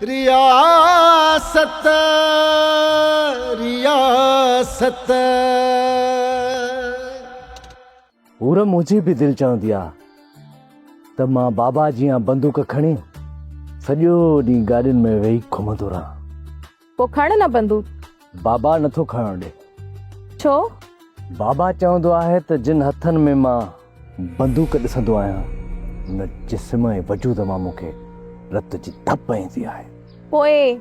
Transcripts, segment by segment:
रियासत रियासत पूरा मुझे भी दिल चवंदी आहे त मां बाबा जी बंदूक खणी सॼो ॾींहुं गाॾियुनि में वेही घुमंदो रहां। पोइ खण न बंदूक। बाबा नथो खणण ॾे। छो? बाबा चवंदो आहे त जिन हथनि में मां बंदूक ॾिसंदो आहियां उन जिस्म ऐं वजूद मां मूंखे रत जी धप ईंदी आहे। पोइ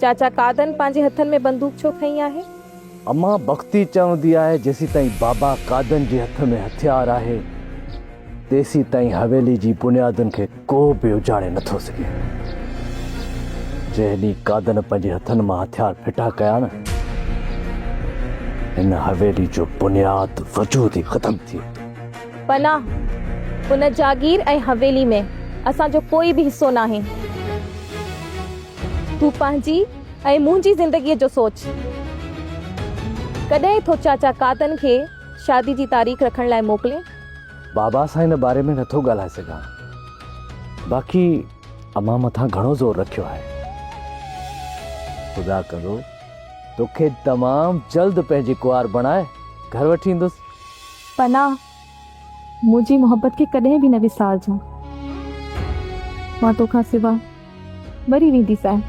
चाचा कादन पंहिंजे हथनि में बंदूक छो खई आहे? अम्मा भक्ति चवंदी आहे जेसी ताईं बाबा कादन जे हथ में हथियार आहे तेसी ताईं हवेली जी बुनियादुनि खे को बि उजाड़े नथो सघे। जंहिं ॾींहुं कादन पंहिंजे हथनि मां हथियार फिटा कया न हिन हवेली जो बुनियाद वजूद ई ख़तम थी। पनाह उन जागीर ऐं हवेली में असांजो कोई बि हिस्सो नाहे। तूं पंहिंजी ऐं मुंहिंजी ज़िंदगीअ जो सोच। कॾहिं थो चाचा कादन खे शादी जी तारीख़ रखण लाइ मोकिले? बाबा सां हिन बारे में नथो ॻाल्हाए सघां। बाक़ी अम्मा मथां घणो ज़ोर रखियो आहे। ख़ुदा करो तोखे तमामु जल्द पंहिंजी कुंवार बणाए घर वठी ईंदुसि। पनाह मुंहिंजी मोहबत खे कॾहिं बि न विसारजांइ। मां तोखां सिवा मरी वेंदीसांइ।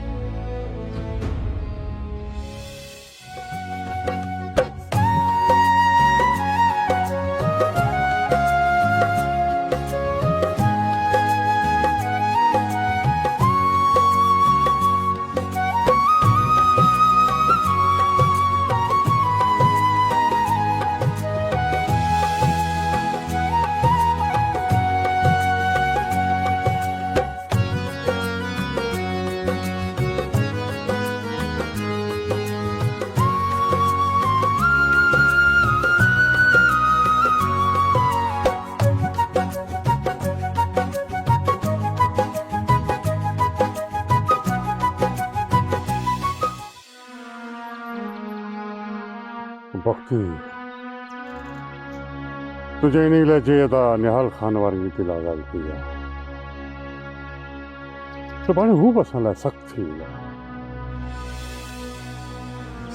भक्ति तुझे इन लाइ चई त निहाल खान वारी रीति लाइ ॻाल्हि कई आहे। सुभाणे हू बि असां लाइ सख़्तु थी वेंदा।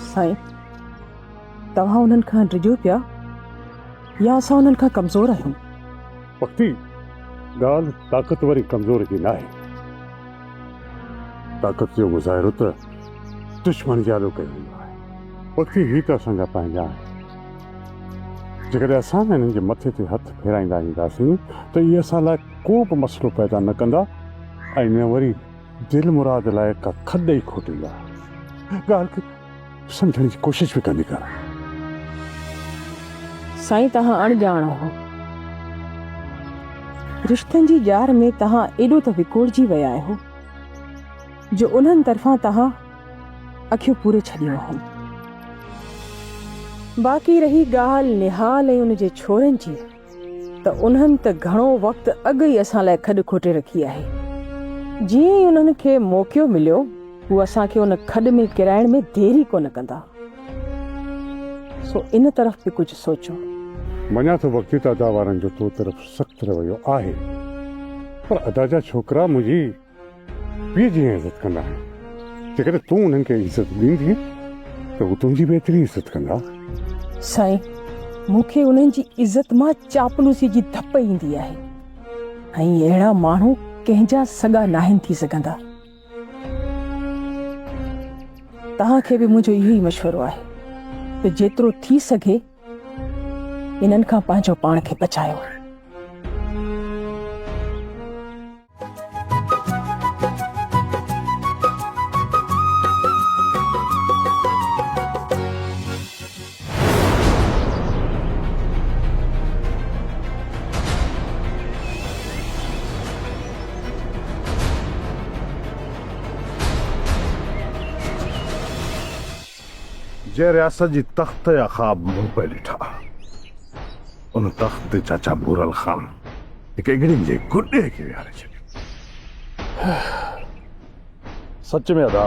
साईं तव्हां उन्हनि खां डिॼो पिया या असां उन्हनि खां कमज़ोर आहियूं? भक्ति ॻाल्हि ताक़तवरी कमज़ोर जी न आहे। ताक़त जो मुज़ाहिरो त दुश्मन जालो कयो वेंदो आहे। भक्ति ही त असांजा पंहिंजा आहिनि। जेकॾहिं असां हिननि जे मथे ते हथु फेराईंदा ईंदासीं त इहे असां लाइ को बि मसइलो पैदा न कंदा ऐं न वरी दिलि मुराद लाइ का खॾ ई खोटींदा। ॻाल्हि खे सम्झण जी कोशिशि बि कंदी कर। साईं तव्हां अणॼाण हो। रिश्तनि जी ॼार में तव्हां एॾो त विकोड़जी विया आहियो जो उन्हनि तरफ़ां तव्हां अखियूं पूरे छॾियूं आहिनि। बाक़ी रही ॻाल्हि निहाल ऐं उनजे छोरनि जी त उन्हनि त घणो वक़्तु अॻु ई असां लाइ खॾ खोटे रखी आहे। जीअं ई उन्हनि खे मौक़ो मिलियो हू असांखे उन खॾ में किराइण में देरी कोन कंदा। सो इन तरफ़ बि कुझु सोचो। मञा थो वक़्ती अदा वारनि जो तो तरफ़ सख़्तु रवैयो आहे पर अदा जा छोकिरा मुंहिंजी पीउ जी इज़त कंदा आहिनि। जेकॾहिं तूं उन्हनि खे इज़त ॾींदीअ त हू तुंहिंजी बि एतिरी इज़त कंदा। साईं मूंखे उन्हनि जी इज़त मां चापलूसी जी धप ईंदी आहे ऐं अहिड़ा माण्हू कंहिंजा सॻा नाहिनि थी सघंदा। तव्हांखे बि मुंहिंजो इहो ई मशवरो आहे त जेतिरो थी सघे इन्हनि खां पंहिंजो पाण खे बचायो। जे रियासत जी तख्त या ख्वाब मुंह पे ॾिठा उन तख्त ते चाचा बूरल खान हिकु हिकिड़ियुनि जे गुॾे खे विहारे छॾियो। सच में अदा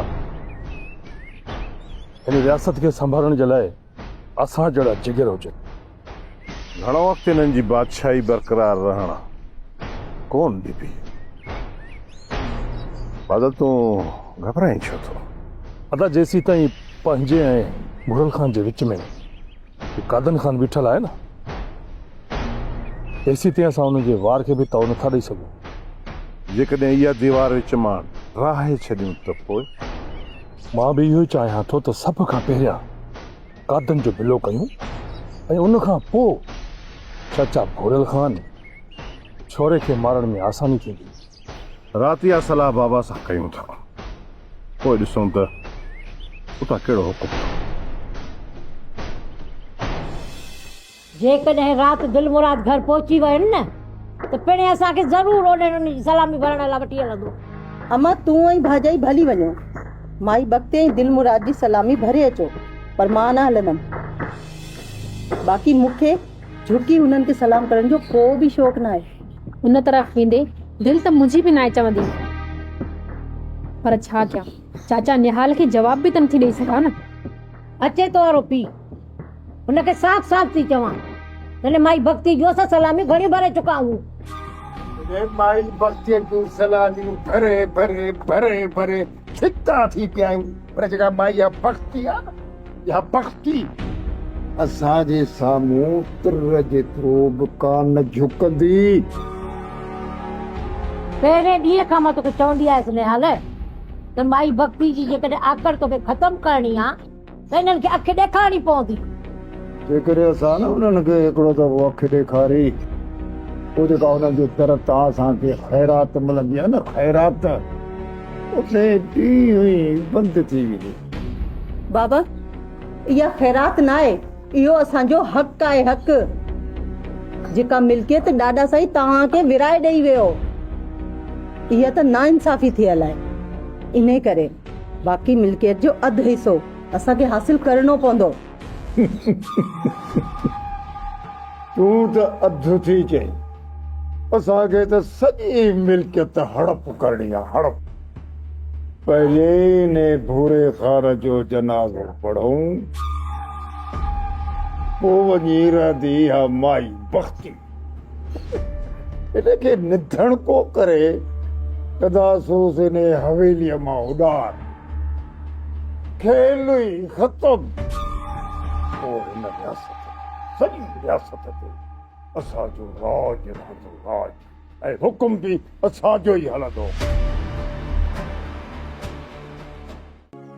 हिन रियासत खे संभालण जे लाइ असां जहिड़ा जिगर हुजनि। घणो वक़्तु हिननि जी बादशाही बरक़रार रहण कोन ॾिबी। बाद तूं घबराई छो तो? अदा जेसी ताईं पंहिंजे ऐं मुगल खान जे विच में कादन खान बीठल आहे न, तेसी ताईं असां उनजे वार खे बि तओ नथा ॾेई सघूं। जेकॾहिं इहा दीवार विच मां राहे छॾियूं त पोइ? मां बि इहो ई चाहियां थो त सभ खां पहिरियां कादन जो बिलो कयूं ऐं उन खां पोइ चाचा भूरल खान छोरे खे मारण में आसानी थींदी। राति इहा सलाह बाबा सां कयूं था, पोइ ॾिसूं त उतां कहिड़ो हुकुम। जेकॾहिं राति दिलमुराद घर पहुची वञनि न त पिणे असांखे ज़रूरु उन्हनि जी सलामी भरण लाइ वठी हलंदो। अम्मा तूं ऐं भाॼाई भली वञो, माई भक्ति ऐं दिलमुराद जी सलामी भरे अचो, पर मां न हलंदमि। बाक़ी मूंखे झुकी हुननि खे सलाम करण जो को बि शौक़ु न आहे। उन तरफ़ वेंदे दिलि त मुंहिंजी बि न चवंदी, पर छा कयां, चाचा निहाल खे जवाब बि त नथी ॾेई सघां न। अचे तो वारो पी, हुनखे साफ़ साफ़ थी चवां तने माई भक्ति जो असां सलामी घणी भरे चुका आहियूं। माई भक्ति जूं सलामियूं भरे भरे भरे भरे छिता थी पिया आहियूं, पर जेका माई इहा भक्ति आहे न, इहा भक्ति असांजे साम्हूं तिर जेतिरो बि कान झुकंदी। पहिरें ॾींहं खां मां तोखे चवंदी आयसि निहाल त माई भक्ति जी जेकॾहिं आकर तोखे ख़तमु करणी आहे त हिननि खे अखि ॾेखारणी पवंदी। जेकॾहिं असां न उन्हनि खे हिकिड़ो दफ़ो अखि ॾेखारी, पोइ जेका उन्हनि जो दर तां असांखे ख़ैरात मिलंदी आहे न, ख़ैरात उते ॾींहुं ई बंदि थी वेंदी। बाबा इहा ख़ैरात न आहे, इहो असांजो हक़ आहे, हक़। जेका मिल्कियत ॾाॾा साईं तव्हांखे विराए ॾेई वियो, इहा त नाइंसाफ़ी थियल आहे। इन करे बाक़ी मिल्कियत जो अधु हिसो असांखे हासिल करणो पवंदो। तूं त अधु थी चई, असांखे त सॼी मिल्कियत हड़प करणी आहे, हड़प। पहले ने भूरे खान जो जनाज़ो पढ़ूं, पोइ वञी रहंदी आहे माई भक्ति। इनखे निधण को करे कदासोस इन हवेलीअ मां उॾार, खेल ई ख़तमु। पोइ हिन रियासत, सॼी रियासत ते असांजो राज रहंदो, राज, ऐं हुकुम बि असांजो ई हलंदो।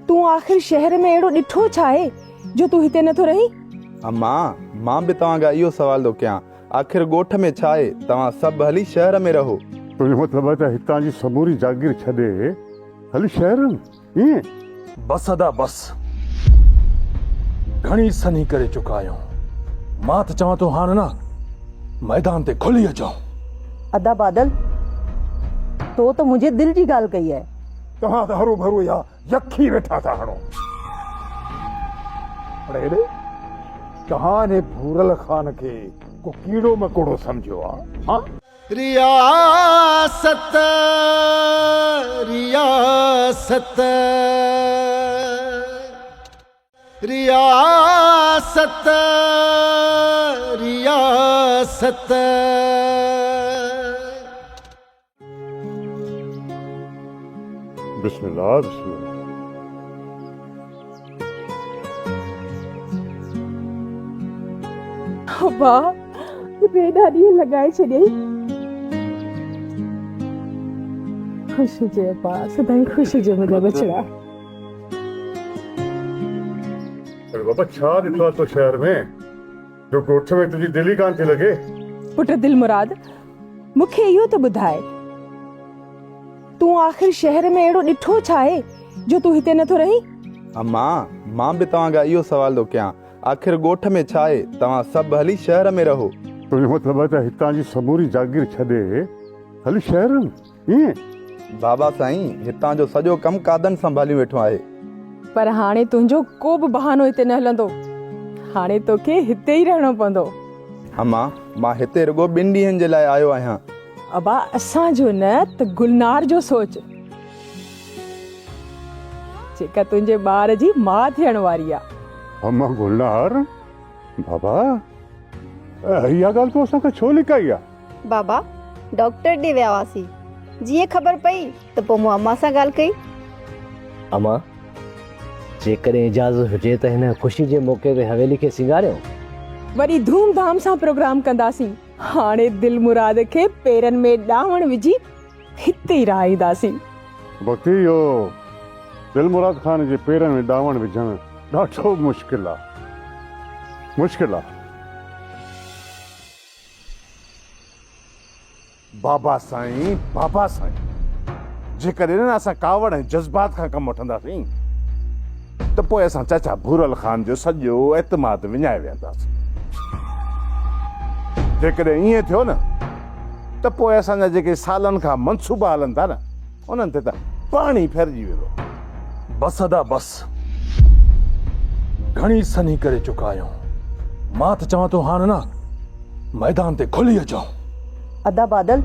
तूं आख़िर शहर में अहिड़ो ॾिठो छा आहे जो तूं हिते नथो रही? अम्मा मां बि तव्हां इहो सवाल थो कयां, आख़िर ॻोठ में छा आहे, तव्हां सभु हली शहर में रहो। तुंहिंजो मतिलबु आहे त हितां जी समूरी जागीर छॾे हली शहर में? ईअं बस अदा बस, घणी सनी करे चुका आहियूं। मां त चवां थो हाणे न मैदान ते खुली अचूं। अदा बादल, तो त मुंहिंजे दिलि जी ॻाल्हि कई आहे। तव्हां त हरू भरू या यखी वेठा था हणो, पर हेॾे तव्हां ने भूरल खान खे को कीड़ो मकोड़ो सम्झो आहे। हाँ, रियासत रियासत रियासत रियासत। बिस्मिल्लाह बिस्मिल्लाह। वाह, बेॾा ॾींहं लॻाए छॾियई। ख़ुशि हुजे पास, सदाईं ख़ुशि हुजे मुंहिंजा बछड़ा। अरे बाबा छा ॾिठो आहे तो शहर में जो ॻोठ में तुंहिंजी दिलि ई कान थी लॻे? पुट दिलमुराद, मूंखे इहो त ॿुधाए, तूं आख़िर शहर में अहिड़ो ॾिठो छा आहे जो तूं हिते नथो रही? अम्मा मां बि तव्हां इहो सवाल थो कयां, आख़िर ॻोठ में छा आहे, तव्हां सभु हली शहर में रहो। तुंहिंजो मतिलबु आहे त हितां जी समूरी जागीर छॾे हली शहर में? ईअं बाबा साईं, हितां जो सॼो कमु कादन संभाली वेठो आहे। पर हाणे तुंहिंजो को बि बहानो हिते न हलंदो, हाणे तोखे हिते ई रहणो पवंदो। अम्मा मां हिते रुगो 2 ॾींहंनि जे लाइ आयो आहियां। अबा असांजो न त गुलनार जो सोच, जेका तुंहिंजे ॿार जी माउ थियण वारी आहे। अम्मा गुलनार, बाबा इहा ॻाल्हि तूं असांखे छो लिकाई आहे? बाबा डॉक्टर ॾे विया हुआसीं, जीअं ख़बर पई त पोइ मूं अम्मा सां ॻाल्हि कई। अमा जेकॾहिं इजाज़त हुजे त हिन ख़ुशी जे मौके ते हवेली खे सिंगारियो। वरी धूमधाम सां प्रोग्राम कंदासीं। हाणे दिल मुराद खे पेरनि में ॾावण विझी हिते ई रहाईंदासीं। भक्ति इहो दिल मुराद खान जे पेरनि में ॾावण विझणु ॾाढो मुश्किल आहे, मुश्किल आहे। बाबा साईं जेकॾहिं न असां कावड़ ऐं जज़्बात खां कमु वठंदासीं त पोइ असां चाचा भूरल खान जो सॼो एतमाद विञाए वेंदासीं। जेकॾहिं ईअं थियो न त पोइ असांजा जेके सालनि खां मनसूबा हलनि था न उन्हनि ते त पाणी फेरजी वेंदो। बस अदा बस, घणी सनी करे चुका आहियूं। मां त चवां थो हाणे न मैदान ते खुली अचूं। अदा बादल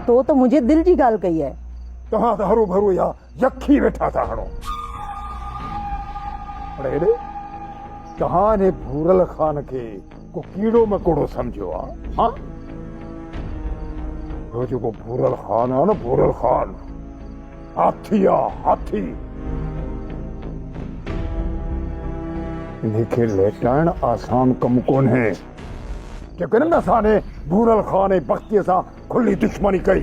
तो त मुंहिंजे दिल जी ॻाल्हि कई आहे। तव्हां त हरू भरू या यखी वेठा था हणो। पर हेॾे तव्हां ने भूरल खान खे को कीड़ो मकोड़ो सम्झो आहे? हाँ, वो जेको भूरल खान आहे न, भूरल खान हाथी आहे, हाथी। इनखे लेटाइण आसान कम कोन्हे। जेकॾहिं न असां ने भूरल खान ऐं बख्तीअ सां खुली दुश्मनी कई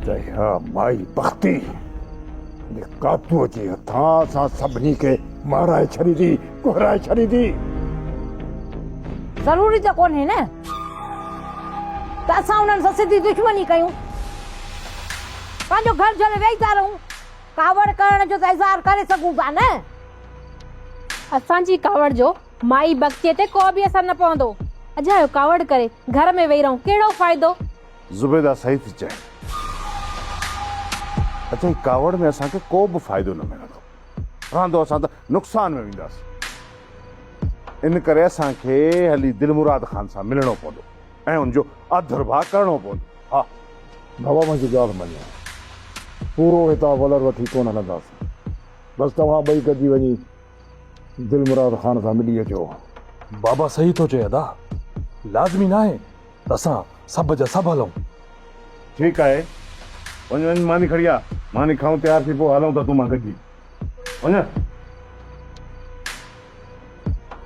त इहा माई बख्ती कातूअ जे हथां असां सभिनी खे माराए छॾींदी, कोहराए छॾींदी। ज़रूरी त कोन्हे न त असां उन्हनि सां सिधी दुश्मनी कयूं। पंहिंजो घर छॾे वेही था रहूं, कावड़ करण जो त इज़हार करे सघूं था न। असांजी कावड़ जो माई बख्तीअ ते को बि असर न पवंदो। अजायो कावड़ करे घर में वेही रहूं, कहिड़ो फ़ाइदो? ज़ुबैदा सही थी चए। अच्छा, ही कावड़ में असांखे को बि फ़ाइदो न मिलंदो, रहंदो असां त नुक़सान में वेंदासीं। इन करे असांखे हली दिलमुराद खान सां मिलणो पवंदो ऐं उनजो अधुरभा करणो पवंदो। हा, बाबा मुंहिंजी ॻाल्हि मञो, पूरो हितां वलर वठी कोन हलंदासीं। बसि तव्हां ॿई गॾिजी वञी दिलमुराद खान सां मिली अचो। बाबा सही थो चए अदा, लाज़मी न आहे त असां सभ जा सभु हलूं। ठीकु आहे, वञ मानी खड़ी आ, मानी खाऊं तयार थी पोइ हलूं त तूं मां गॾिजी वञ।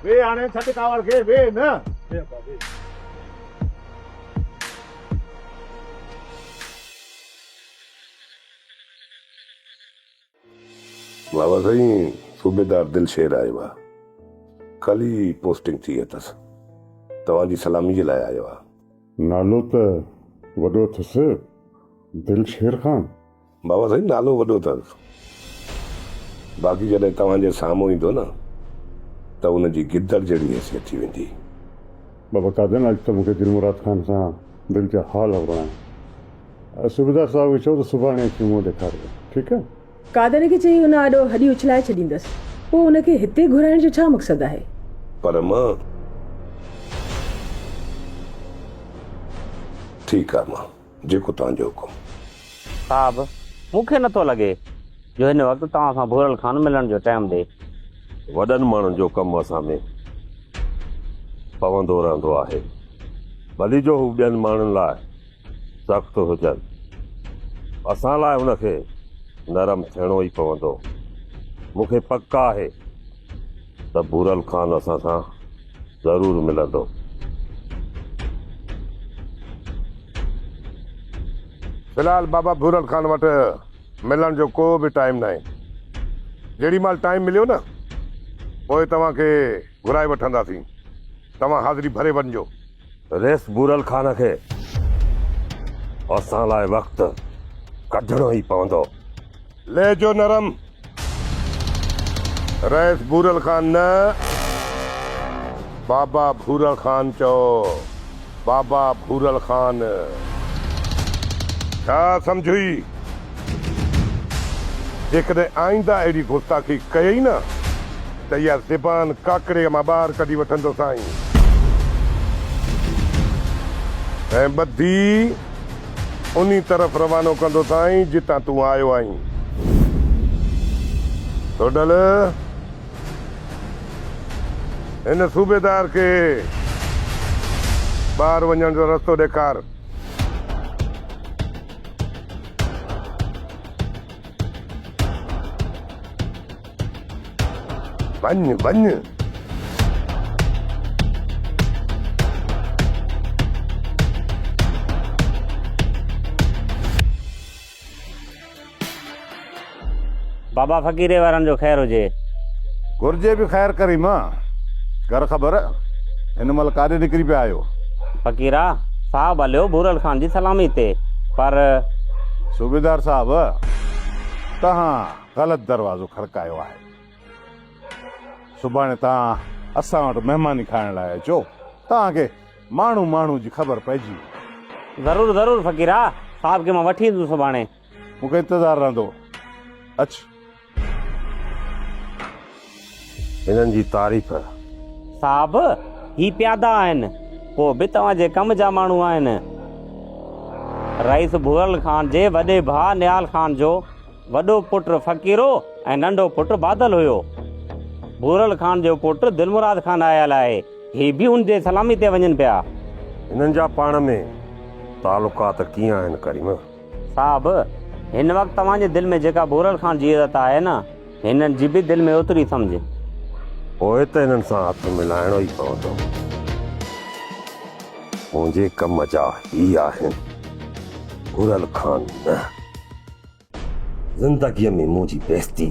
वे हाणे छॾ कावड़ खे, वे न। बाबा साईं, सूबेदार दिलशेर आयो आहे। कल ई पोस्टिंग थी अथसि, तव्हांजी सलामी जे लाइ आयो आहे। नालो त वॾो अथसि, दिलशेर खान। बाबा साईं, नालो वॾो अथसि, बाक़ी जॾहिं तव्हांजे साम्हूं ईंदो न त उनजी गिदड़ जहिड़ी हैसियत थी वेंदी। बाबा कादन, अॼु त मूंखे दिलमुराद खान सां दिलि जा हाल वणाइणा। सूबेदार साहिब खे चओ त सुभाणे अची मुंहुं ॾेखारियो, ठीकु आहे? कादर खे चई उन आॾो हॾी उछलाए छॾींदसि। पोइ उनखे हिते घुराइण जो छा मक़सदु आहे? पर मां ठीकु आहे, मां जेको तव्हांजो हुकुम। साहब, मूंखे नथो लॻे जो हिन वक़्तु तव्हां सां भूरल खान मिलण जो टाइम ॾे। वॾनि माण्हुनि जो कमु असां में पवंदो रहंदो आहे, भली जो हू ॿियनि माण्हुनि लाइ सख़्तु हुजनि, असां लाइ हुनखे नरम थियणो ई पवंदो। मूंखे पक आहे त भूरल खान असां सां ज़रूरु मिलंदो। फिलहाल बाबा भूरल खान वटि मिलण जो को बि टाइम न आहे। जेॾी महिल टाइम मिलियो न पोइ तव्हांखे घुराए वठंदासीं। तव्हां हाज़िरी भरे वञिजो। रेस भूरल खान खे असां लाइ वक़्तु कढणो ई पवंदो। लेजो नरम, रईस भूरल खान न, बाबा भूरल खान चओ, बाबा भूरल खान। छा सम्झी? जेकॾहिं आईंदा अहिड़ी गुस्ताखी कयई न त इहा ज़बान काकड़े मां ॿाहिरि कढी वठंदो साईं, ऐं ॿधी उन्ही तरफ़ रवानो कंदो साईं जितां तूं आयो आहीं। टोडल, हिन सूबेदार खे ॿाहिरि वञण जो रस्तो ॾेखार। वञ वञ। बाबा फ़क़ीरे वारनि जो ख़ैरु हुजे। घुर्जे बि ख़ैरु करी मां। घर ख़बर हिन महिल काॾे निकिरी पिया आहियो? फ़क़ीरा साहब हलियो भूरल ख़ान जी सलामी ते, पर सूबेदार साहब तव्हां ग़लति दरवाज़ो खड़कायो आहे। सुभाणे तव्हां असां वटि महिमानी खाइण लाइ अचो, तव्हांखे माण्हू माण्हू जी ख़बर पइजी। ज़रूरु ज़रूरु फ़क़ीरा, साहब खे मां वठी ईंदुसि सुभाणे। मूंखे इंतज़ारु रहंदो। अच। हिननि जी तारीफ़। साहब ही प्यादा आहिनि, पोइ बि तव्हांजे कम जा माण्हू आहिनि। रईस भूरल ख़ान जे वॾे भाउ निहाल ख़ान जो वॾो पुटु फ़क़ीरो ऐं नंढो पुटु बादल हुयो। भूरल ख़ान जो पुटु दिलमुराद ख़ान आयल आहे। ही बि उन जे सलामी ते वञनि पिया। हिननि जा पाण में तालुकात कीअं आहिनि करीम? साहब हिन वक़्तु तव्हांजे दिलि में जेका भूरल ख़ान जी इज़त आहे न, हिननि जी बि दिलि में ओतिरी सम्झ। पोइ त हिननि सां हथ मिलाइणो ई पवंदो। मुंहिंजे कम जा ही आहिनि भूरल ख़ान न। ज़िंदगीअ में मुंहिंजी बेइज़ती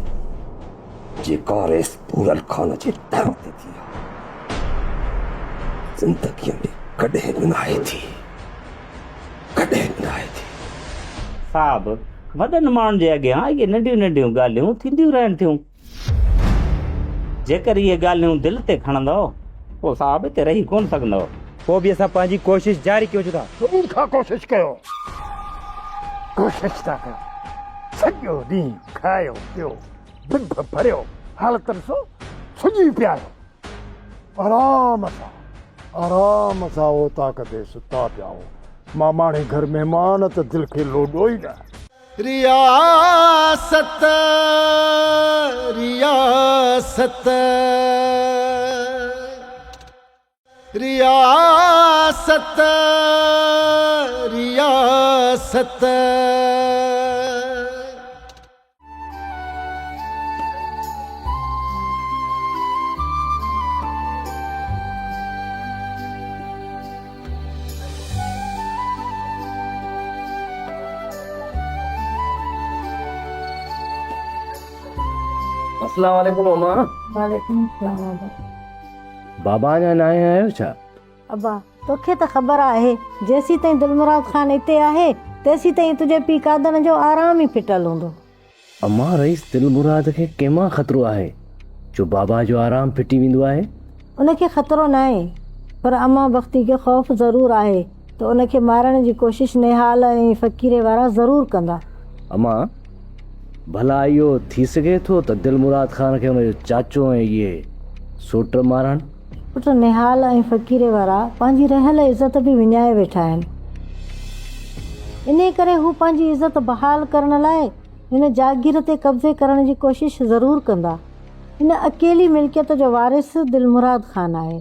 जेका रेस भूरल ख़ान जे दर ते थी ज़िंदगीअ में कॾहिं बि न आहे थी, कॾहिं बि न आहे थी। साहब वॾनि माण्हुनि जे अॻियां इहे नंढियूं नंढियूं ॻाल्हियूं थींदियूं रहनि थियूं। जेकर इहे ॻाल्हियूं दिलि ते खणंदव पोइ साहब हिते रही कोन सघंदव। पोइ बि असां पंहिंजी कोशिशि जारी कयूं था। सुबुह खां कोशिशि कयो, कोशिशि था कयो। सॼो ॾींहुं खायो पियो, बिभ भरियो, हालतुनि सां सुञी पिया आहियो। आराम सां हो ताक़त सुता पिया हो। मां माणे घर महिमान त दिलि खे लोॾो ई न। रियासत रियासत रियासत रियासत। अस्सलाम वालेकुम अम्मा। वालेकुम सलाम। बाबा अञा न आयो छा? अब्बा तोखे त ख़बर आहे जेसी ताईं दिलमुराद ख़ान हिते आहे तेसी ताईं तुंहिंजे पीउ कादन जो आराम ई फिटल हूंदो। अम्मा रईस दिलमुराद खे कंहिंमां ख़तरो आहे जो बाबा जो आराम फिटी वेंदो आहे? उनखे ख़तरो न आहे, पर अम्मा बख्ती खे ख़ौफ़ ज़रूरु आहे त उनखे मारण जी कोशिशि निहाल ऐं फ़क़ीरे वारा ज़रूरु कंदा। अम्मा भला इहो थी सघे थो त दिलमुराद ख़ान खे हुनजो चाचो ऐं इहे सोट मारनि? पुट निहाल ऐं फ़क़ीरे वारा पंहिंजी रहियल इज़त बि विञाए वेठा आहिनि। इन करे हू पंहिंजी इज़त बहाल करण लाइ हिन जागीर ते कब्ज़े करण जी कोशिशि ज़रूरु कंदा। हिन अकेली मिल्कियत जो वारिस दिलमुराद ख़ान आहे।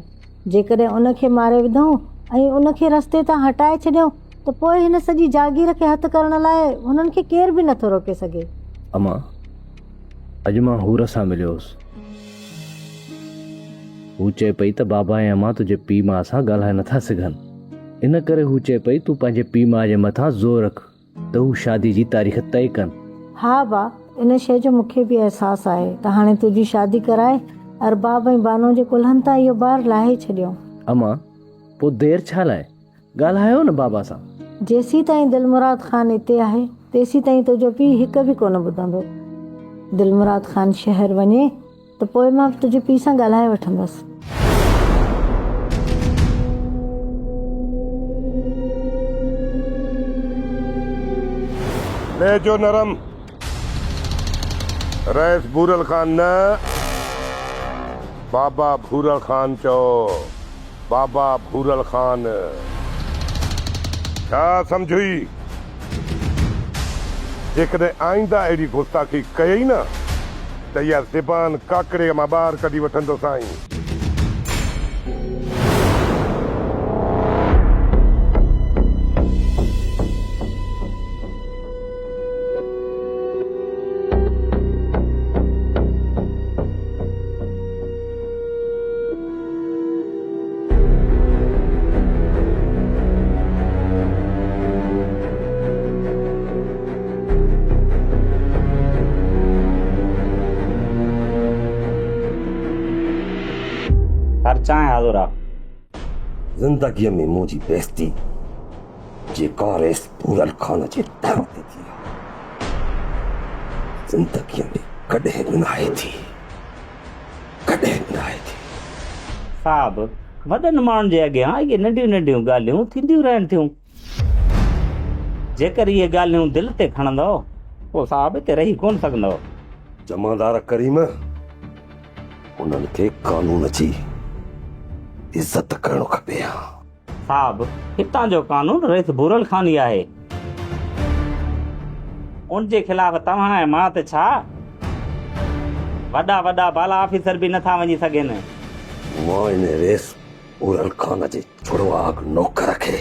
जेकॾहिं उनखे मारे विधऊं ऐं उनखे रस्ते तां हटाए छॾियऊं त पोइ हिन सॼी जागीर खे हथु करण लाइ हुननि खे केरु बि नथो रोके सघे। अम्मा अॼु मां हूर सां मिलियोसि। हू चए पई त बाबा ऐं अम्मा तुंहिंजे पीउ माउ सां ॻाल्हाए नथा सघनि। इन करे हू चए पई तूं पंहिंजे पीउ माउ जे मथां ज़ोर रख त हू शादी जी तारीख़ तइ कनि। हा बा, इन शइ जो मूंखे बि अहसासु आहे त हाणे तुंहिंजी शादी कराए अरबाब ऐं बानो जे कुल्हनि तां इहो ॿार लाहे छॾियो। अम्मा पोइ देरि छा लाइ, ॻाल्हायो न बाबा सां। जेसी ताईं दिलमुराद ख़ान हिते आहे तेसी ताईं तुंहिंजो पीउ हिकु बि कोन ॿुधंदो। दिलमुराद ख़ान शहर वञे त पोइ मां तुंहिंजे पीउ सां ॻाल्हाए वठंदसि। ले जो नरम रईस भूरल ख़ान न, बाबा भूरल ख़ान चओ। बाबा भूरल ख़ान छा सम्झुई? जेकॾहिं आईंदा अहिड़ी गुस्ताखी कयई न त इहा ज़बान काकड़े मां ॿाहिरि कढी वठंदो साईं। हर चांहि हाज़ुर आहे। ज़िंदगीअ में मुंहिंजी बेइज़ती जेका रेस पूरल खान जे दर ते थी ज़िंदगीअ में कॾहिं बि न आहे थी, कॾहिं बि न आहे थी। साहब वॾनि माण्हुनि जे अॻियां इहे नंढियूं नंढियूं ॻाल्हियूं थींदियूं रहनि थियूं। जेकर इहे ॻाल्हियूं दिलि ते खणंदव पोइ साहब हिते रही कोन सघंदव। जमादार करीम उन्हनि खे कानून जी इज़त करणु खपे। साहब हितां जो कानून रईस भूरल खान ई आहे। उनजे खिलाफ़ तव्हां ऐं मां त छा वॾा वॾा बाला ऑफिसर बि नथा वञी सघनि। मां इन रेस भूरल खान जे छुड़वाग नौकर खे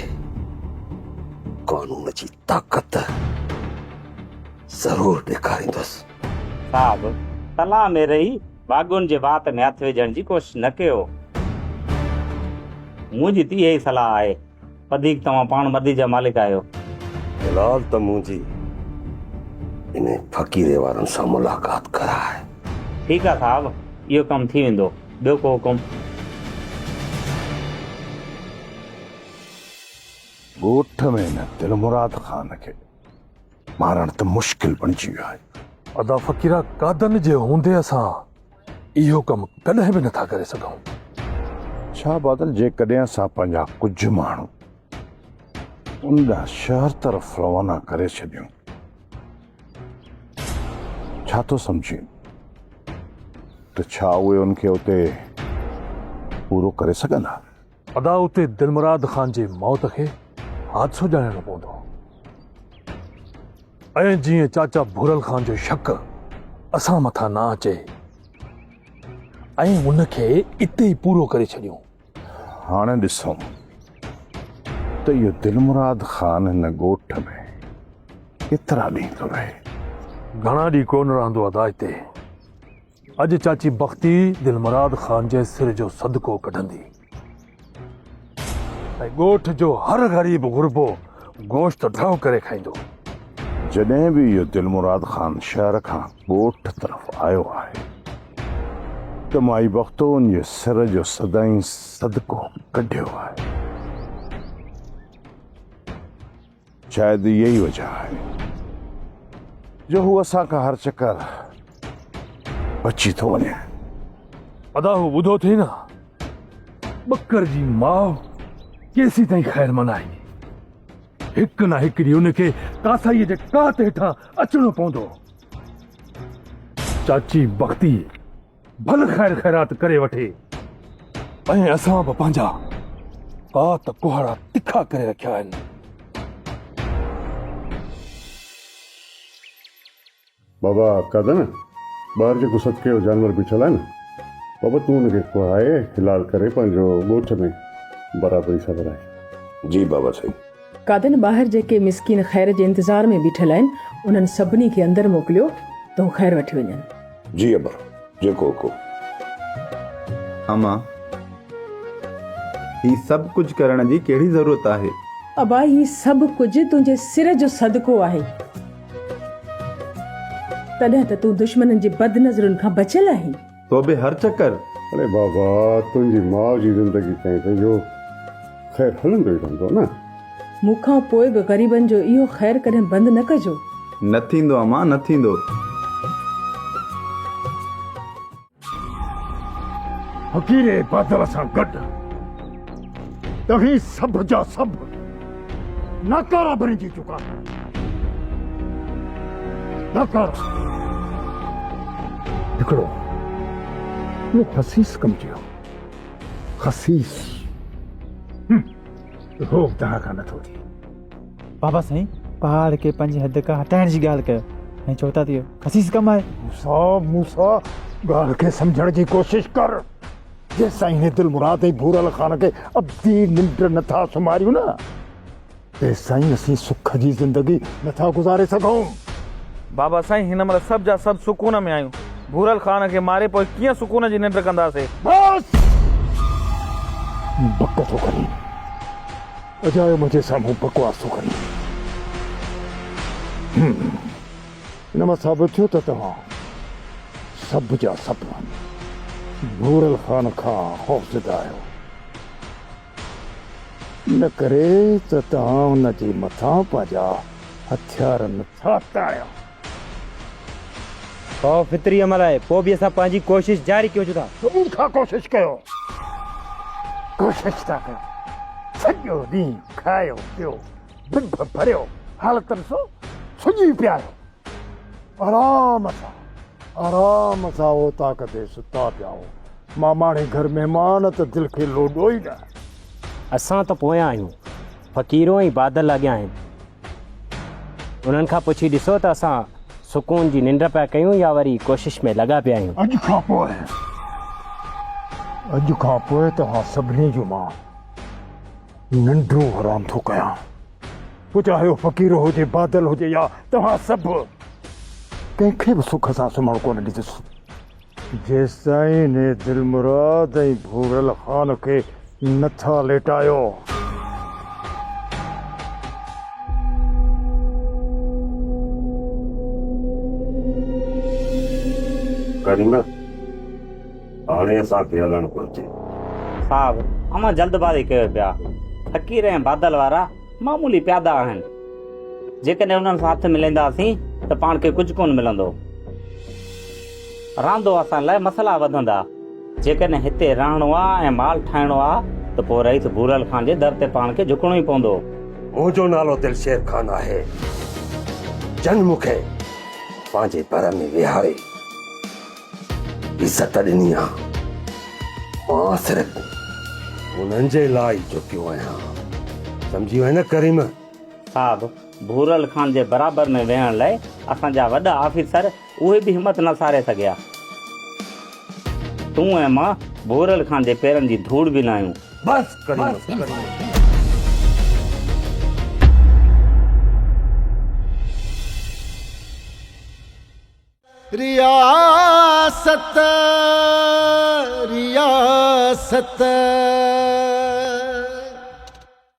कानून जी ताक़त ज़रूर ॾेखारींदुसि। साहब तला में रही बागुनि जे वात में हथ विझण जी कोशिश न कयो। मुंहिंजी त इहा ई सलाह आहे। वधीक तव्हां पाण मर्दी जा मालिक आहियो। फिलहाल त मुंहिंजी इन फ़क़ीरे वारनि सां मुलाक़ात कराए। ठीकु आहे साहब, इहो कमु थी वेंदो। ॿियो को हुकुम? ॻोठ में न दिलमुराद खान खे मारण त मुश्किल बणिजी वियो आहे। अदा फ़क़ीरा कादन जे हूंदे असां इहो कमु कॾहिं बि नथा करे सघूं। छा बादल जेकॾहिं असां पंहिंजा कुझु माण्हू उन शहर तरफ़ रवाना करे छॾियूं, छा थो सम्झी त छा उहे उनखे उते पूरो करे सघंदा? अदा उते दिलमुराद खान जी मौत खे हादसो ॼाणणो पवंदो ऐं जीअं चाचा भूरल खान जो शक असां मथां न अचे ऐं उनखे इते ई पूरो करे छॾियूं। हाणे ॾिसूं त इहो दिलमुराद खान हिन ॻोठ में केतिरा ॾींहं थो रहे। घणा ॾींहं कोन रहंदो अदा हिते। अॼु चाची बख्ती दिलमुराद खान जे सिर जो सदको कढंदी ऐं ॻोठ जो हर ग़रीब गुरबो गोश्त ड्राव करे खाईंदो। जॾहिं बि इहो दिलमुराद खान शहर खां ॻोठ तरफ़ आयो आहे त माई बख्तो उनजे सिर जो सदाईं सदको कढियो आहे। शायदि इहा ई वजह आहे जो हू असां खां हर चकर बची थो वञे। अदा हू ॿुधो थी न, ॿकर जी माउ केसी ताईं ख़ैर मनाई। हिकु न हिकु ॾींहुं उनखे कासाईअ जे कात हेठां अचणो पवंदो। चाची बख्ती भल ख़ैर ख़ैरात करे वठे ऐं असां बि पंहिंजा कात कुहड़ा तिखा करे रखिया आहिनि। बाबा कदन ॿाहिरि जेको सदके जो जानवर बीठल आहे न, बाबा तूं हुनखे कुहाए हिलाल करे पंहिंजो ॻोठ में बराबरी सां कराए। जी बाबा साईं। कादन ॿाहिरि जेके मिसकीन ख़ैर जे इंतज़ार में बीठल आहिनि उन्हनि सभिनी खे अंदरि मोकिलियो त हू ख़ैर वठी वञनि। जी अबा, जेको हुकुम। अमा ही सभु कुझु करण जी कहिड़ी ज़रूरत आहे? अबा ही सभु कुझु तुंहिंजे सिर जो सदको आहे। तॾहिं त तूं दुश्मननि जी बद नज़रुनि खां बचियल आहीं। तो बि हर चक्कर। अरे बाबा तुंहिंजी माउ जी ज़िंदगी ताईं त इहो ख़ैर हलंदो ई रहंदो न। मूंखां पोइ बि ग़रीबनि जो इहो ख़ैर कॾहिं बंदि न कजो। न थींदो अमा, न थींदो। फ़क़ीरे बादल सां गॾु तव्हीं सभ जा सभ नाकारा बणिजी चुका नाकारा। हिकिड़ो इहो ख़सीस कमु कयो। ख़सीस रोक तव्हां खां नथो थिए। बाबा साईं पहाड़ खे पंहिंजी हद खां हटाइण जी ॻाल्हि कयो ऐं चओ था इहो ख़सीस कमु आहे। मूसा ॻाल्हि खे सम्झण जी कोशिश कर। जेसिताईं हिन दिलमुराद ऐं भूरल खान खे अब्दी निंड नथा सुम्हारियूं न तेसिताईं असीं सुख जी ज़िंदगी नथा गुज़ारे सघूं। बाबा साईं हिन महिल सभु जा सभु सुकून में आहियूं। भूरल खान खे मारे पोइ कीअं सुकून जी निंड कंदासीं? बस बक थो करी अजायो मुंहिंजे साम्हूं बकवास थो करी। हिन मां साबित थियो त तव्हां सभ जा सभ भूरल खान खां ख़ौफ़ज़दा आहियो, न करे त तव्हां हुन जे मथां पंहिंजा हथियार नथा ताड़ियो। खौफ़ फितरी अमल आहे, पोइ बि असां पंहिंजी कोशिशि जारी कयूं था। तुम खां कोशिशि कयो, कोशिशि था कयो, सॼो ॾींहुं खायो पियो, बिभ भरियो, हालत ॾिसो सुञी पिया आहियो। आराम सां वो ताक़त ते सुता पिया हो। मामाणे घर महिमान त दिलि खे लोॾो ई न। असां त पोयां आहियूं, फ़क़ीरो ऐं बादल अॻियां आहिनि। उन्हनि खां पुछी ॾिसो त असां सुकून जी निंड पिया कयूं या वरी कोशिशि में लॻा पिया आहियूं। अॼु खां पोइ तव्हां सभिनी जो मां निंडूं हराम थो कयां, पोइ चाहे फ़क़ीर हुजे, बादल हुजे या तव्हां सभु, कंहिंखे बि सुख सां सुम्हणु कोन ॾींदुसि जेसिताईं ने दिलमुराद ऐं भूरल खान खे नथा लेटायो। करीम, हाणे असांखे हलणु घुरिजे। साहब, अमां जल्दबाज़ी कयो पिया। फ़क़ीर ऐं बादल वारा मामूली प्यादा आहिनि। जेकॾहिं उन्हनि सां हथ मिलाईंदासीं त पाण खे कुझु कोन मिलंदो। रांदो असां लाइ मसइला वधंदा। जेकॾहिं हिते रहणो आहे ऐं माल ठाहिणो आहे त पोइ रईस भूरल खान जे दर ते पाण खे झुकणो ई पवंदो। मुंहिंजो नालो दिलशेर खान आहे। जन मूंखे पंहिंजे घर में विहारे इज़त ॾिनी आहे। मां सिर्फ़ उन्हनि जे लाइ झुकियो आहियां, सम्झी वए न करीम? साहब, भूरल खान जे बराबर में वेहण लाइ असांजा वॾा ऑफिसर उहे बि हिमत न सारे सघिया। तूं ऐं मां भूरल खान जे पेरनि जी धूड़ बि न आहियूं। बस करीम, रियासत रियासत